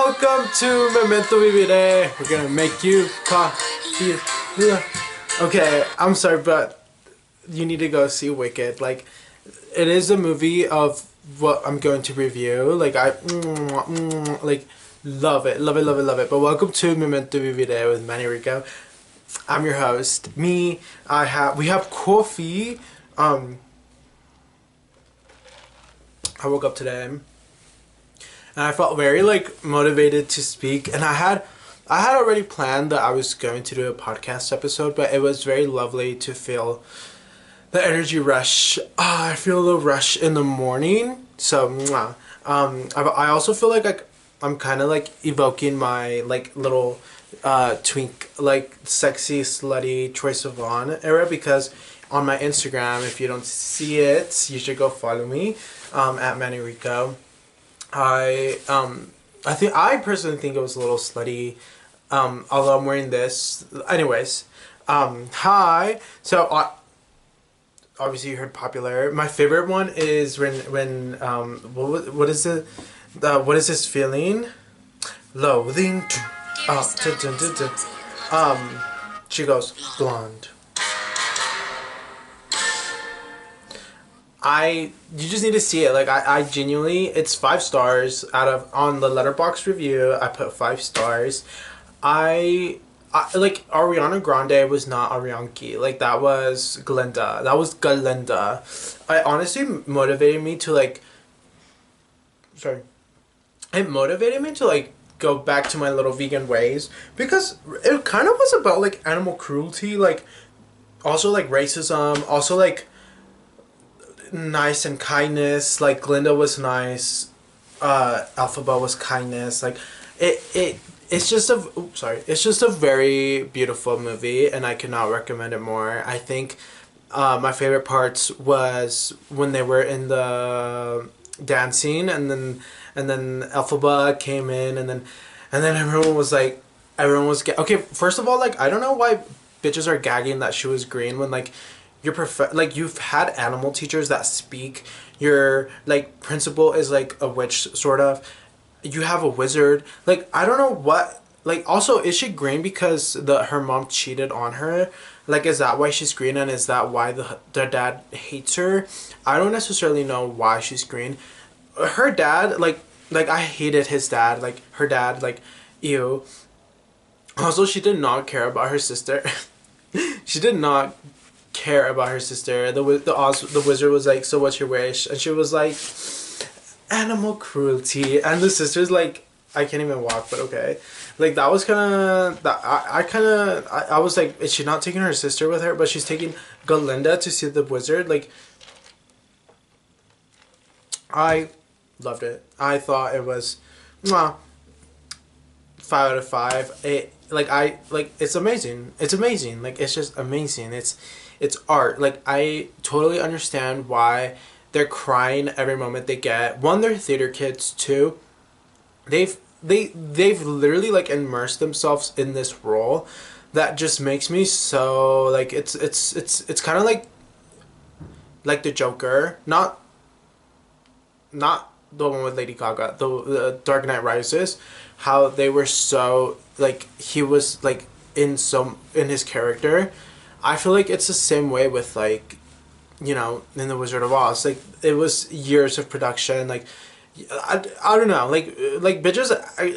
Welcome to memento vivere. We're gonna make you coffee. Okay, I'm sorry, but you need to go see Wicked. Like, it is a movie of what I'm going to review. Like, love it, love it, love it, love it. But welcome to memento vivere with Manny Rico. I'm your host. We have coffee. I woke up today and I felt very motivated to speak, and I had already planned that I was going to do a podcast episode, but it was very lovely to feel the energy rush. I feel the rush in the morning, so I also feel like I'm kind of evoking my little twink, sexy slutty Troye Sivan era, because on my Instagram, if you don't see it, you should go follow me at Manny Rico. I personally think it was a little slutty, although I'm wearing this. Anyways, hi. So obviously you heard popular. My favorite one is when what is it? What is this feeling? Loathing. She goes blonde. You just need to see it. I genuinely, it's 5 stars on the Letterboxd review. I put 5 stars. I Ariana Grande was not Arianki. That was Glinda. It honestly motivated me to It motivated me to go back to my little vegan ways, because it kind of was about animal cruelty, also racism, also nice and kindness. Glinda was nice, Alphaba was kindness. It's just a very beautiful movie, and I cannot recommend it more. I think my favorite parts was when they were in the dancing, and then Alphaba came in, and then everyone was okay. First of all, I don't know why bitches are gagging that she was green when you've had animal teachers that speak. Your principal is a witch, sort of. You have a wizard. I don't know what. Also, is she green because her mom cheated on her? Is that why she's green, and is that why the dad hates her? I don't necessarily know why she's green. Her dad, I hated his dad. Her dad, ew. Also, she did not care about her sister. She did not care about her sister. The wizard was so what's your wish? And she was animal cruelty. And the sister's I can't even walk, but okay. That was kind of that. I was is she not taking her sister with her? But she's taking Galinda to see the wizard. I loved it. I thought it was 5 out of 5. It's amazing. It's amazing. It's just amazing. It's art. I totally understand why they're crying every moment they get. One, they're theater kids. Two, they've literally immersed themselves in this role that just makes me so it's kind of like the Joker, not the one with Lady Gaga, the Dark Knight Rises, how they were so he was in his character. I feel it's the same way with in the Wizard of Oz. It was years of production. I don't know. Bitches are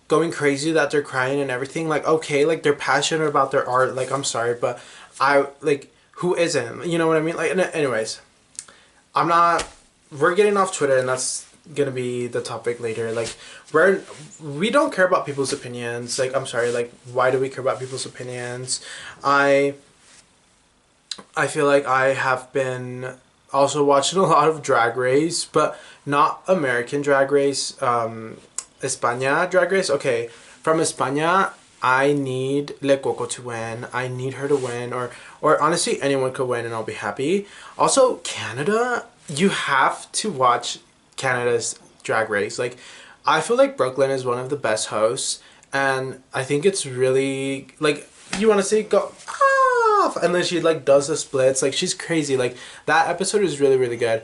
going crazy that they're crying and everything. Okay, they're passionate about their art. I'm sorry, but who isn't? You know what I mean? Anyways, we're getting off Twitter, and that's gonna be the topic later. We don't care about people's opinions. I'm sorry. Why do we care about people's opinions? I feel I have been also watching a lot of Drag Race, but not American Drag Race. España Drag Race. Okay, from España, I need Le Coco to win. I need her to win, or honestly, anyone could win, and I'll be happy. Also, Canada, you have to watch Canada's Drag Race. I feel Brooklyn is one of the best hosts, and I think it's really you want to see go off, and then she does the splits. She's crazy. That episode is really, really good.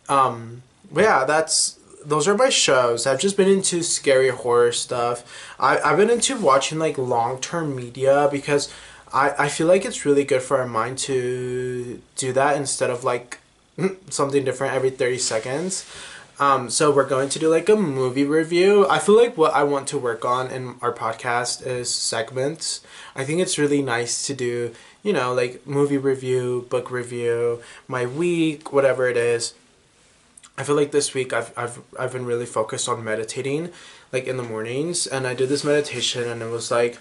But yeah, that's those are my shows. I've just been into scary horror stuff. I've been into watching like long-term media because I feel like it's really good for our mind to do that instead of like something different every 30 seconds. So we're going to do like a movie review. I feel like what I want to work on in our podcast is segments. I think it's really nice to do, you know, like movie review, book review, my week, whatever it is. I feel like this week I've been really focused on meditating, like in the mornings, and I did this meditation and it was like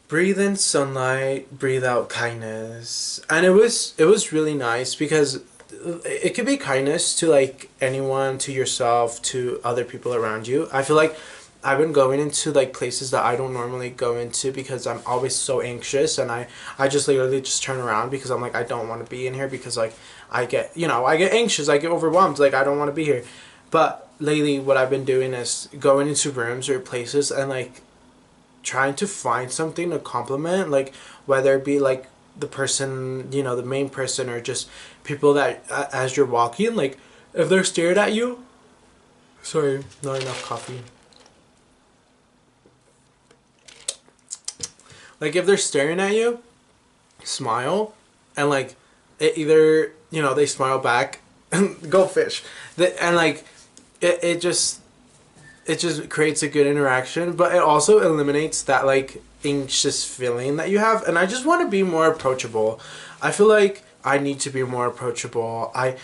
breathe in sunlight, breathe out kindness. And it was really nice because it could be kindness to like anyone, to yourself, to other people around you. I feel like I've been going into like places that I don't normally go into because I'm always so anxious, and I just literally just turn around because I'm like I don't want to be in here because like I get, you know, I get anxious, I get overwhelmed, like I don't want to be here. But lately what I've been doing is going into rooms or places and like trying to find something to compliment, like whether it be like the person, you know, the main person, or just people that as you're walking, like if they're staring at you, sorry, not enough coffee. Like if they're staring at you, smile, and like it either, you know, they smile back, go fish, and like it just creates a good interaction, but it also eliminates that like anxious feeling that you have. And I just want to be more approachable. I feel like I need to be more approachable. I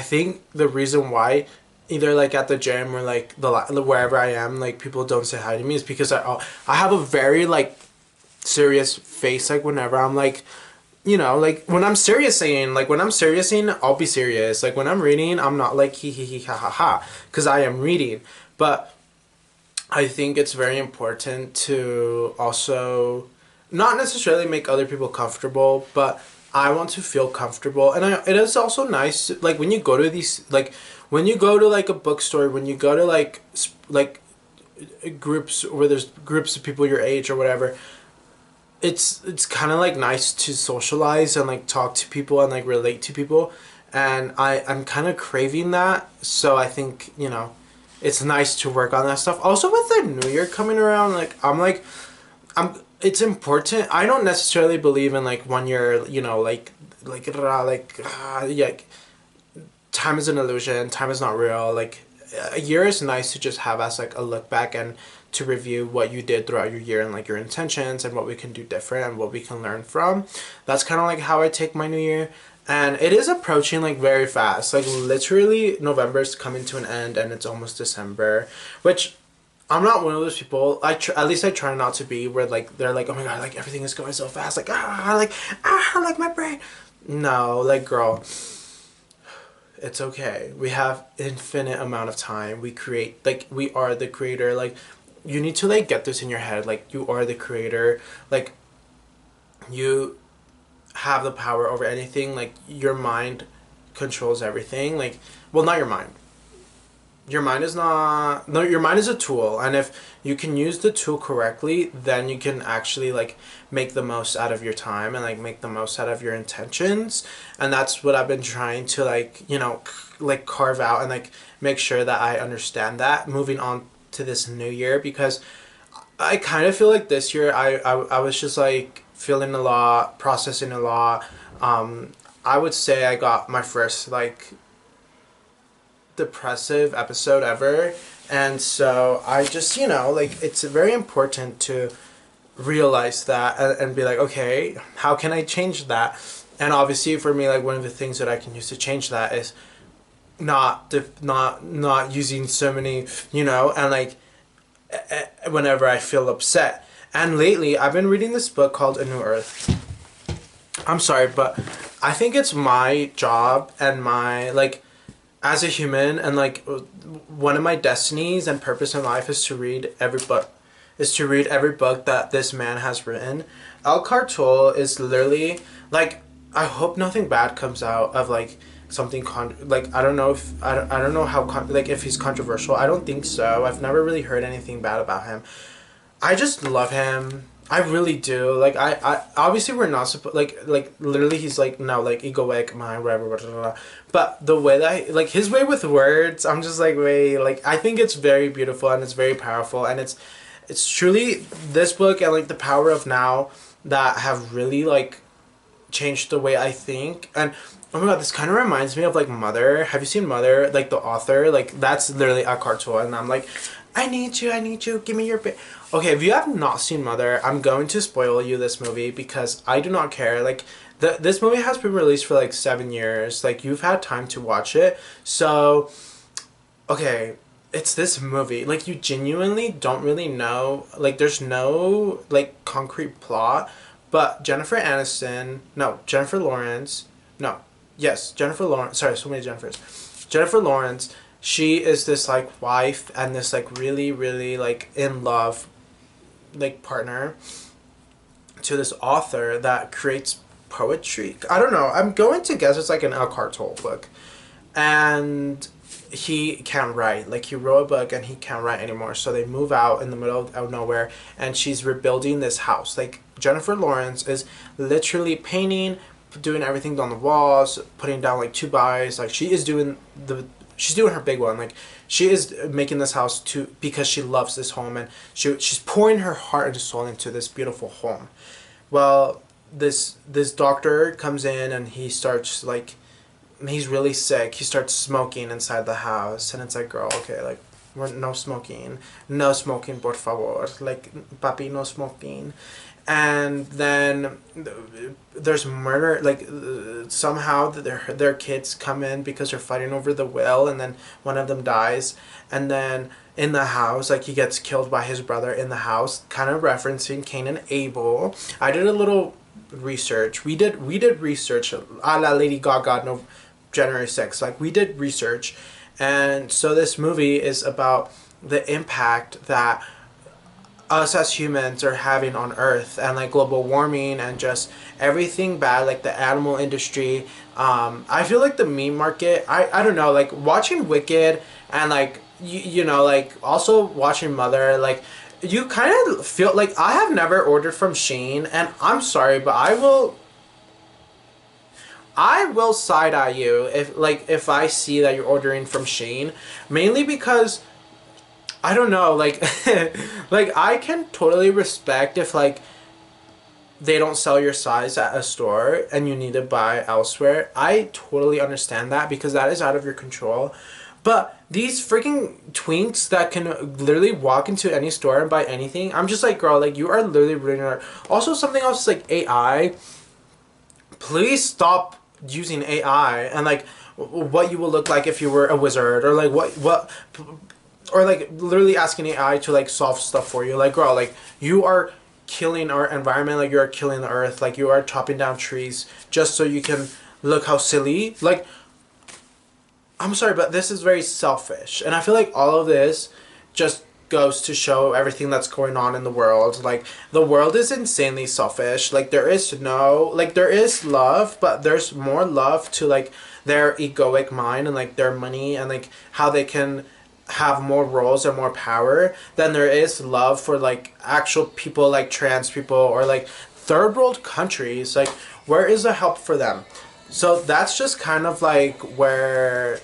think the reason why either like at the gym or like the wherever I am, like people don't say hi to me is because I have a very like serious face. Like whenever I'm like, you know, like when I'm serious saying, I'll be serious. Like when I'm reading, I'm not like he ha ha ha, because I am reading. But I think it's very important to also not necessarily make other people comfortable, but I want to feel comfortable. And it is also nice to, like when you go to these, like when you go to like a bookstore, when you go to like groups where there's groups of people your age or whatever, it's kind of like nice to socialize and like talk to people and like relate to people, and I'm kind of craving that. So I think, you know, it's nice to work on that stuff. Also with the new year coming around, it's important. I don't necessarily believe in like 1 year, you know, yeah, time is an illusion, time is not real. Like a year is nice to just have as like a look back and to review what you did throughout your year and like your intentions and what we can do different and what we can learn from. That's kind of like how I take my new year. And it is approaching like very fast. Like literally November's coming to an end and it's almost December, which I'm not one of those people. At least I try not to be where like they're like, oh my god, like everything is going so fast, like like my brain. No, like girl, it's okay. We have infinite amount of time. We create, like we are the creator. Like you need to like get this in your head. Like you are the creator. Like you have the power over anything. Like your mind controls everything. Like, well, not your mind. Your mind is not, no, your mind is a tool, and if you can use the tool correctly, then you can actually like make the most out of your time and like make the most out of your intentions. And that's what I've been trying to like, you know, like carve out and like make sure that I understand that moving on to this new year, because I kind of feel like this year I was just like feeling a lot, processing a lot. I would say I got my first like depressive episode ever, and so I just, you know, like it's very important to realize that and be like, okay, how can I change that? And obviously for me, like one of the things that I can use to change that is not using so many, you know, and like whenever I feel upset. And lately I've been reading this book called A New Earth. I'm sorry, but I think it's my job and my like as a human, and like one of my destinies and purpose in life is to read every book, that this man has written. Eckhart Tolle is literally like, I hope nothing bad comes out of like something like I don't know if I don't know how like if he's controversial. I don't think so. I've never really heard anything bad about him. I just love him. I really do. Like I obviously we're not supposed like literally he's like no like egoic mind whatever blah, blah, blah, blah. But the way that like his way with words, I'm just like wait like I think it's very beautiful and it's very powerful and it's truly this book and like the power of now that have really like changed the way I think and oh my god this kind of reminds me of like Mother. Have you seen Mother? Like the author like that's literally a cartoon and I'm like I need you, give me your okay, if you have not seen Mother, I'm going to spoil you this movie because I do not care. Like, this movie has been released for like 7 years. Like, you've had time to watch it. So, okay, it's this movie. Like, you genuinely don't really know. Like, there's no, like, concrete plot. But Jennifer Lawrence, no, yes, Jennifer Lawrence, sorry, so many Jennifers. Jennifer Lawrence, she is this like wife and this like really really like in love like partner to this author that creates poetry. I don't know. I'm going to guess it's like an Eckhart Tolle book, and he can't write. Like he wrote a book and he can't write anymore. So they move out in the middle of nowhere, and she's rebuilding this house. Like Jennifer Lawrence is literally painting, doing everything on the walls, putting down like 2x. Like she's doing her big one. Like she is making this house to because she loves this home and she's pouring her heart and soul into this beautiful home. Well, this doctor comes in and he starts like he's really sick. He starts smoking inside the house and it's like, girl, okay, like we're no smoking, por favor, like papi, no smoking. And then there's murder like somehow their kids come in because they're fighting over the will and then one of them dies and then in the house like he gets killed by his brother in the house, kind of referencing Cain and Abel. I did a little research. We did research a la Lady Gaga no January 6th. Like we did research and so this movie is about the impact that us as humans are having on Earth and like global warming and just everything bad like the animal industry. I feel like the meme market, I don't know, like watching Wicked and like you know like also watching Mother, like you kind of feel like I have never ordered from Shein and I'm sorry but I will side eye you if I see that you're ordering from Shein, mainly because I don't know, like, like I can totally respect if like they don't sell your size at a store and you need to buy elsewhere. I totally understand that because that is out of your control. But these freaking twinks that can literally walk into any store and buy anything, I'm just like, girl, like you are literally ruining our. Also, something else is like AI. Please stop using AI and like what you will look like if you were a wizard or like what or like literally asking AI to like solve stuff for you. Like girl, like you are killing our environment, like you are killing the earth, like you are chopping down trees just so you can look how silly. Like I'm sorry, but this is very selfish. And I feel like all of this just goes to show everything that's going on in the world. Like the world is insanely selfish. Like there is love, but there's more love to like their egoic mind and like their money and like how they can have more roles and more power than there is love for like actual people like trans people or like third world countries. Like where is the help for them? So that's just kind of like where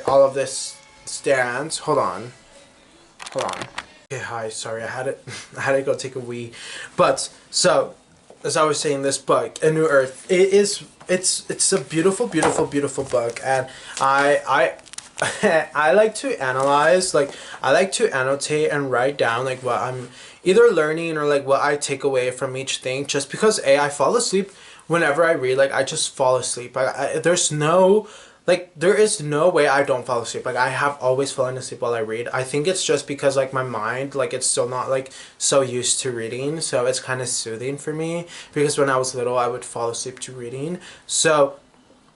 all of this stands. Hold on. Okay, hi, sorry, I had to go take a wee. But so as I was saying, this book, A New Earth, it's a beautiful, beautiful, beautiful book, and I I like to analyze, like I like to annotate and write down like what I'm either learning or like what I take away from each thing. Just because I fall asleep whenever I read, like I just fall asleep. There is no way I don't fall asleep. Like I have always fallen asleep while I read. I think it's just because like my mind, like it's still not like so used to reading, so it's kind of soothing for me. Because when I was little, I would fall asleep to reading. So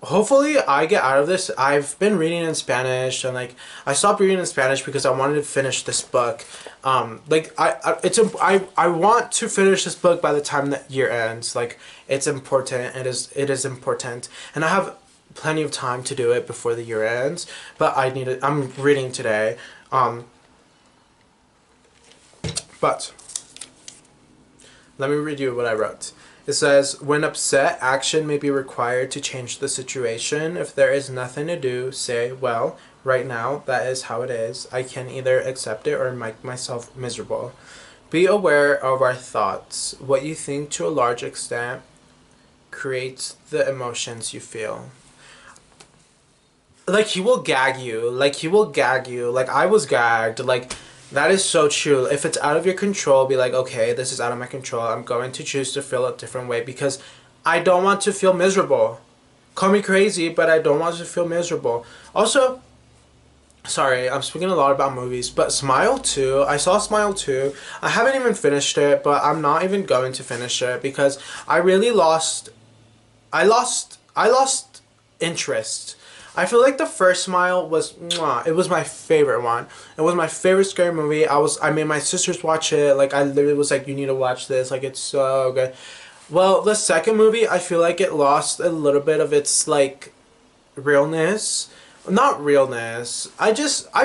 hopefully I get out of this. I've been reading in Spanish and like I stopped reading in Spanish because I wanted to finish this book. Like I want to finish this book by the time that year ends. Like it's important. It is important, and I have plenty of time to do it before the year ends. But I'm reading today. But Let me read you what I wrote. It says, when upset, action may be required to change the situation. If there is nothing to do, say, well, right now, that is how it is. I can either accept it or make myself miserable. Be aware of our thoughts. What you think to a large extent creates the emotions you feel. Like, he will gag you. Like, he will gag you. Like, I was gagged. Like, that is so true. If it's out of your control, be like, okay, this is out of my control. I'm going to choose to feel a different way because I don't want to feel miserable. Call me crazy, but I don't want to feel miserable. Also, sorry, I'm speaking a lot about movies, but Smile 2, I saw Smile 2. I haven't even finished it, but I'm not even going to finish it because I really I lost interest. I feel like the first Smile was, mwah, it was my favorite one. It was my favorite scary movie. I made my sisters watch it. Like, I literally was like, you need to watch this. Like, it's so good. Well, the second movie, I feel like it lost a little bit of its, like, realness. Not realness. I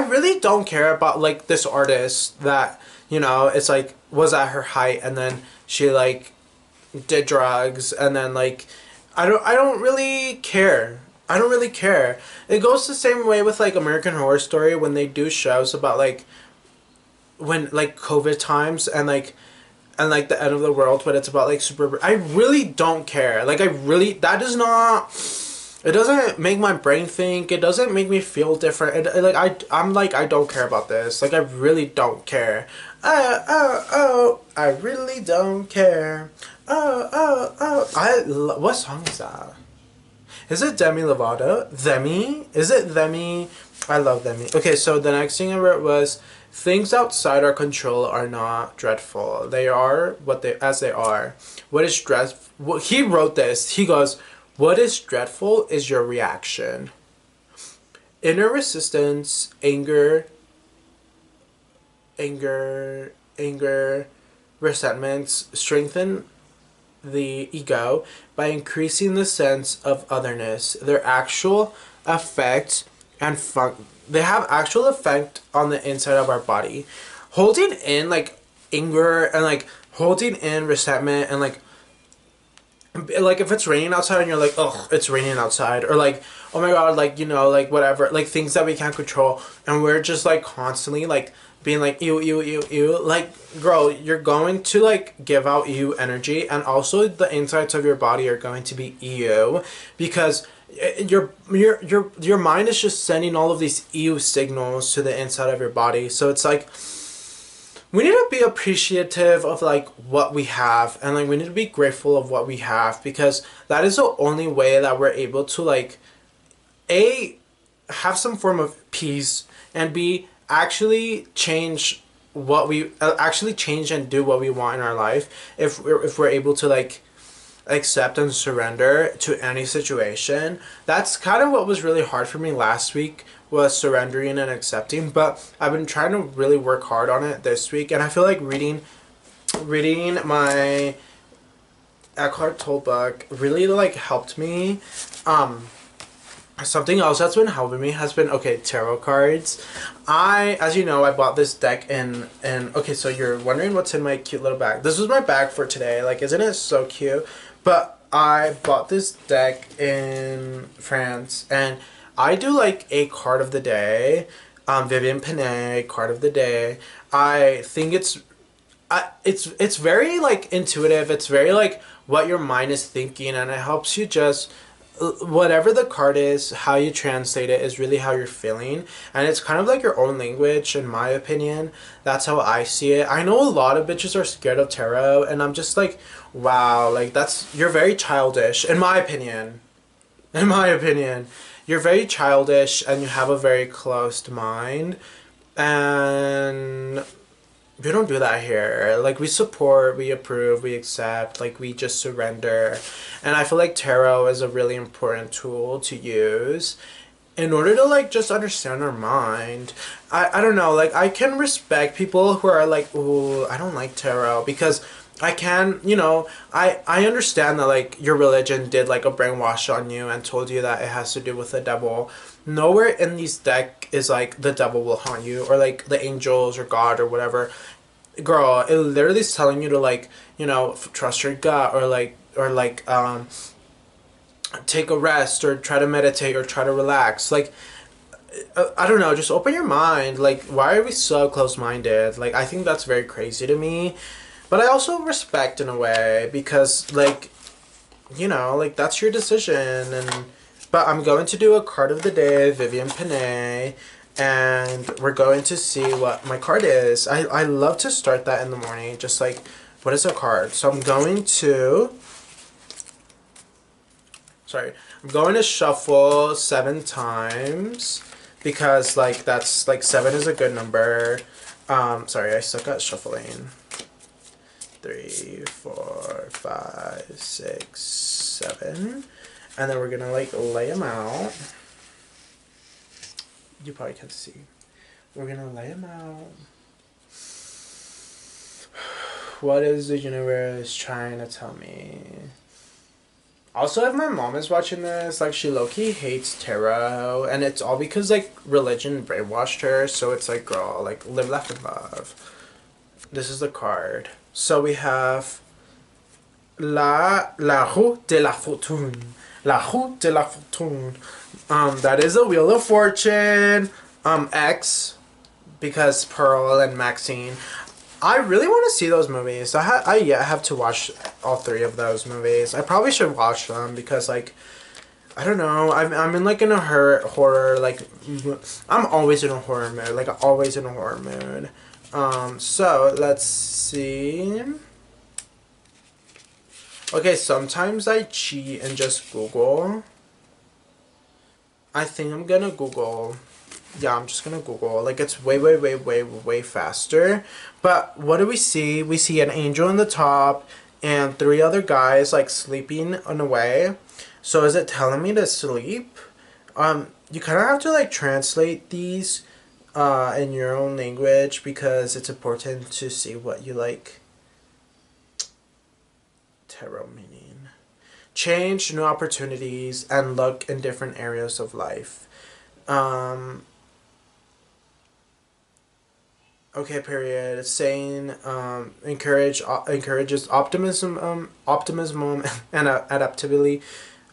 really don't care about, like, this artist that, you know, it's like, was at her height and then she, like, did drugs and then, like, I don't really care. I don't really care. It goes the same way with, like, American Horror Story when they do shows about, like, when, like, COVID times and, like, the end of the world, but it's about, like, super... I really don't care. Like, that does not... It doesn't make my brain think. It doesn't make me feel different. I'm like, I don't care about this. Like, I really don't care. I really don't care. What song is that? Is it Demi Lovato? Themi? Is it Themi? I love Themi. Okay, so the next thing I wrote was, things outside our control are not dreadful. They are as they are. What is dreadful? He wrote this. He goes, what is dreadful is your reaction. Inner resistance, anger, resentments strengthen the ego by increasing the sense of otherness. Their actual effect and they have actual effect on the inside of our body. Holding in, like, anger and, like, holding in resentment and, like, if it's raining outside and you're like, oh, it's raining outside, or like, oh my god, like, you know, like, whatever, like, things that we can't control, and we're just, like, constantly, like, being like, ew, ew, ew, ew, like, girl, you're going to, like, give out ew energy, and also the insides of your body are going to be ew, because your mind is just sending all of these ew signals to the inside of your body. So it's like, we need to be appreciative of, like, what we have, and, like, we need to be grateful of what we have, because that is the only way that we're able to, like, A, have some form of peace, and B, actually change and do what we want in our life, if we're able to, like, accept and surrender to any situation. That's kind of what was really hard for me last week, was surrendering and accepting, but I've been trying to really work hard on it this week, and I feel like reading my Eckhart Tolle book really, like, helped me. Something else that's been helping me has been, okay, tarot cards. As you know, I bought this deck in okay, so you're wondering what's in my cute little bag. This was my bag for today. Like, isn't it so cute? But I bought this deck in France, and I do, like, a card of the day. Vivian Panay, card of the day. I think it's very, like, intuitive. It's very, like, what your mind is thinking, and it helps you just, whatever the card is, how you translate it is really how you're feeling, and it's kind of like your own language, in my opinion. That's how I see it. I know a lot of bitches are scared of tarot, and I'm just like, wow, like, you're very childish, in my opinion. You're very childish, and you have a very closed mind, and we don't do that here. Like, we support, we approve, we accept, like, we just surrender. And I feel like tarot is a really important tool to use in order to, like, just understand our mind. I don't know, like, I can respect people who are like, ooh, I don't like tarot, because I can, you know, I understand that, like, your religion did, like, a brainwash on you and told you that it has to do with the devil. Nowhere in these deck is, like, the devil will haunt you, or, like, the angels or God or whatever. girl, it literally is telling you to like, trust your gut, or take a rest, or try to meditate, or try to relax. Like, I don't know, just open your mind. Like, why are we so close minded? Like, I think that's very crazy to me. But I also respect in a way because, like, like that's your decision. But I'm going to do a card of the day, Vivian Panay, and we're going to see what my card is. I love to start that in the morning, just like, what is a card? So I'm going to shuffle 7 times because like that's like 7 is a good number. Sorry, I suck at shuffling. 3, 4, 5, 6, 7, and then we're gonna like lay them out. You probably can't see. We're gonna lay them out. What is the universe trying to tell me? Also, if my mom is watching this, like, she low-key hates tarot, and it's all because, like, religion brainwashed her, so it's like, girl, like, live, laugh, and love. This is the card. So we have la roue de la fortune. La roue de la fortune. That is a Wheel of Fortune. X, because Pearl and Maxine. I really want to see those movies. I have to watch all 3 of those movies. I probably should watch them because, like, I don't know. I'm in like in a horror like I'm always in a horror mood. Like, always in a horror mood. So let's see. Okay, sometimes I cheat and just Google. I think I'm gonna Google. Yeah, I'm just gonna Google. Like, it's way, way, way, way, way faster. But what do we see? We see an angel in the top and 3 other guys, like, sleeping in a way. So is it telling me to sleep? You kind of have to, like, translate these in your own language because it's important to see what you like. Tarot meaning. Change, new opportunities, and look in different areas of life. Okay, period. It's saying encourages optimism and adaptability.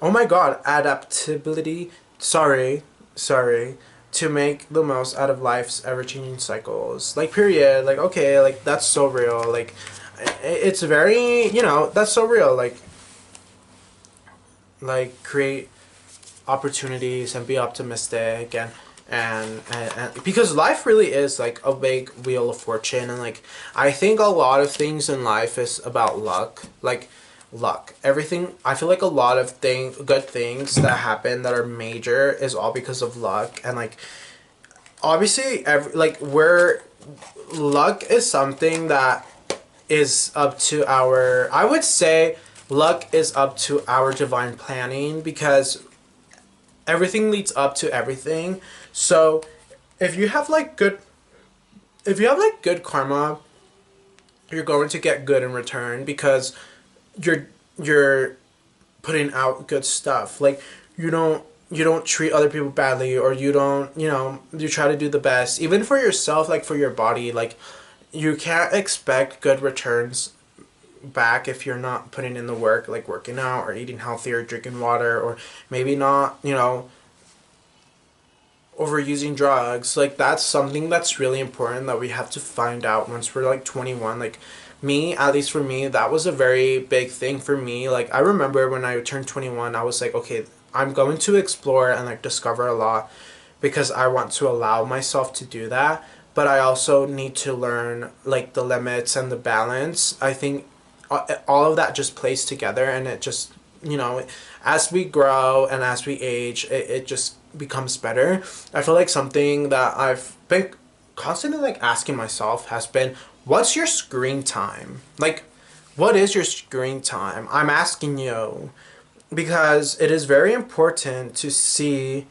Oh my god, adaptability. Sorry. To make the most out of life's ever-changing cycles. Like, period. Like, okay, like, that's so real. Like, it's very, that's so real. Like create opportunities and be optimistic and because life really is like a big wheel of fortune, and like I think a lot of things in life is about luck. Like, luck, everything. I feel like a lot of good things that happen that are major is all because of luck. And like, obviously, luck is something that is up to our, I would say luck is up to our divine planning, because everything leads up to everything. So if you have like good karma, you're going to get good in return because you're putting out good stuff. Like, you don't treat other people badly, or you don't, you try to do the best even for yourself, like for your body. Like, you can't expect good returns back if you're not putting in the work, like working out or eating healthy or drinking water, or maybe not, overusing drugs. Like, that's something that's really important that we have to find out once we're like 21. Like, me, at least for me, that was a very big thing for me. Like, I remember when I turned 21, I was like, okay, I'm going to explore and like discover a lot because I want to allow myself to do that. But I also need to learn like the limits and the balance. I think all of that just plays together, and it just, as we grow and as we age, it just becomes better. I feel like something that I've been constantly like asking myself has been, what's your screen time? Like, what is your screen time? I'm asking you because it is very important to see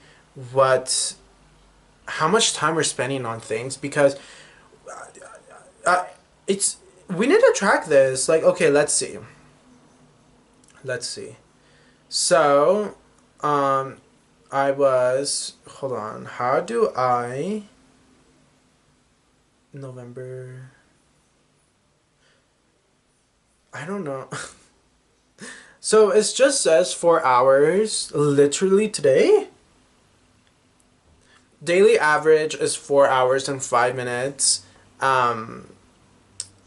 how much time we're spending on things, because it's we need to track this. Like, okay, let's see. So, I was, hold on, how do I, November, I don't know. So it just says 4 hours, literally today. Daily average is 4 hours and 5 minutes. Um,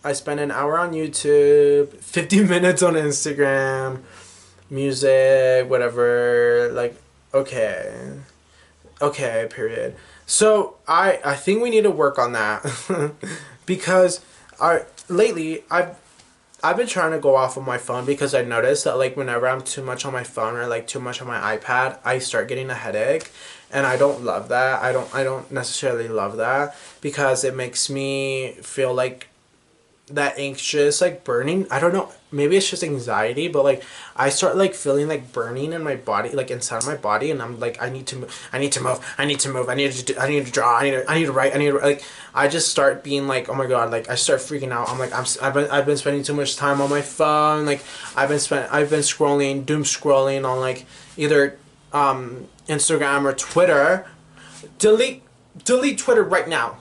I spend an hour on YouTube, 50 minutes on Instagram, music, whatever. Like, okay, okay, period. So I think we need to work on that because lately I've been trying to go off of my phone because I noticed that like whenever I'm too much on my phone or like too much on my iPad, I start getting a headache, and I don't love that. I don't necessarily love that because it makes me feel like that anxious, like burning. I don't know, maybe it's just anxiety, but like I start like feeling like burning in my body, like inside my body, and I'm like, I need to move, I need to move, I need to move, I need to draw, I need to write, like I just start being like, oh my god, like I start freaking out. I'm like, I've been spending too much time on my phone. Like I've been scrolling, doom scrolling on like either Instagram or Twitter. Delete Twitter right now.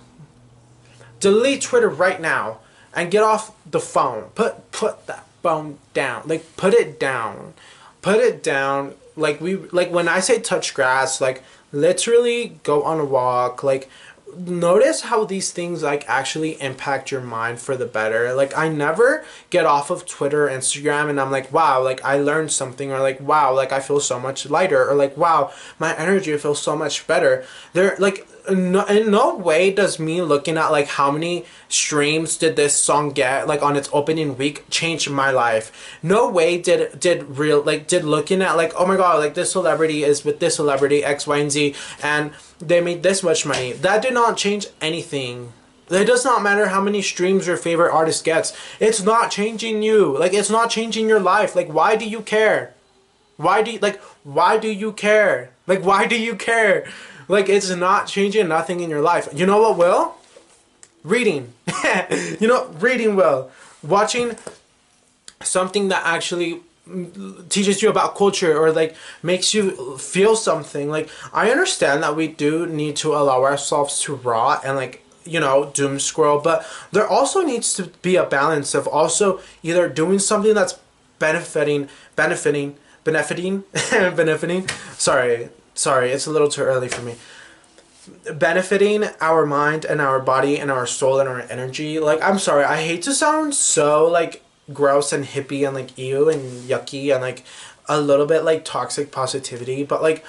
Delete Twitter right now and get off the phone. Put that phone down. Like put it down. Put it down. Like when I say touch grass, like literally go on a walk. Like notice how these things like actually impact your mind for the better. Like I never get off of Twitter, Instagram, and I'm like, wow, like I learned something, or like wow, like I feel so much lighter, or like wow, my energy feels so much better. They're like, no, in no way does me looking at like how many streams did this song get like on its opening week change my life. No way did looking at like, oh my god, like this celebrity is with this celebrity X, Y, and Z, and they made this much money. That did not change anything. It does not matter how many streams your favorite artist gets. It's not changing you. Like it's not changing your life. Like why do you care? Why do you care? Like why do you care? Like it's not changing nothing in your life. You know what will? Reading. Reading will. Watching something that actually teaches you about culture or like makes you feel something. Like I understand that we do need to allow ourselves to rot and like doom scroll, but there also needs to be a balance of also either doing something that's benefiting benefiting. Sorry, it's a little too early for me. Benefiting our mind and our body and our soul and our energy. Like I'm sorry, I hate to sound so like gross and hippie and like ew and yucky and like a little bit like toxic positivity, but like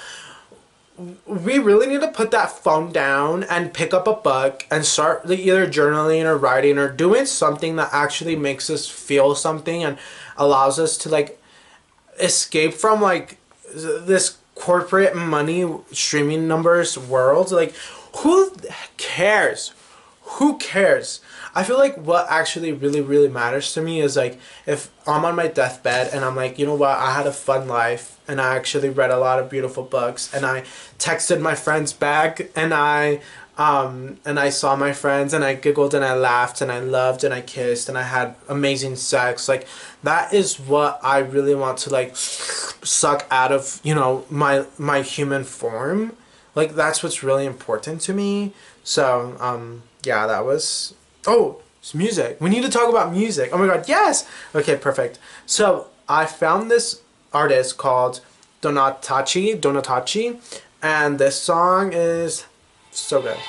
we really need to put that phone down and pick up a book and start like either journaling or writing or doing something that actually makes us feel something and allows us to like escape from like this corporate money streaming numbers world. Like who cares? I feel like what actually really matters to me is like if I'm on my deathbed and I'm like, you know what, I had a fun life and I actually read a lot of beautiful books and I texted my friends back and I saw my friends and I giggled and I laughed and I loved and I kissed and I had amazing sex. Like that is what I really want to like suck out of, my human form. Like that's what's really important to me. So yeah, that was, oh, it's music. We need to talk about music. Oh my god, yes. Okay, perfect. So I found this artist called Donatachi, and this song is so good.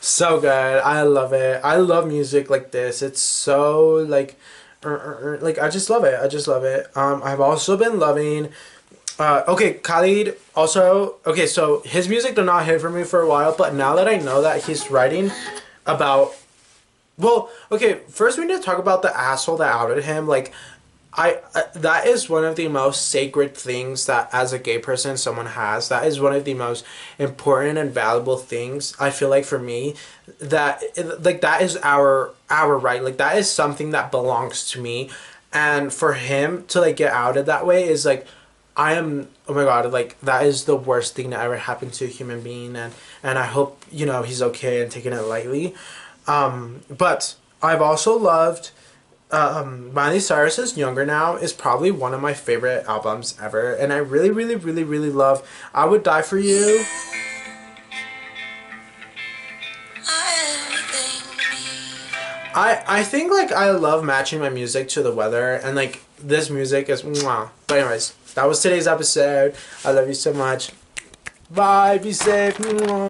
So good. I love it. I love music like this. It's so like I just love it. I've also been loving okay, Khalid also, okay, so his music did not hit for me for a while, but now that I know that he's writing about, well, okay, first we need to talk about the asshole that outed him. Like I that is one of the most sacred things that as a gay person someone has. That is one of the most important and valuable things I feel like for me, that like that is our right. Like that is something that belongs to me, and for him to like get outed that way is like, I am, oh my god, like that is the worst thing that ever happened to a human being, and I hope he's okay and taking it lightly. But I've also loved Miley Cyrus's Younger Now is probably one of my favorite albums ever, and I really, really, really, really love I Would Die For You. I think like I love matching my music to the weather, and like this music is mwah. But anyways, that was today's episode. I love you so much. Bye, be safe. Mwah.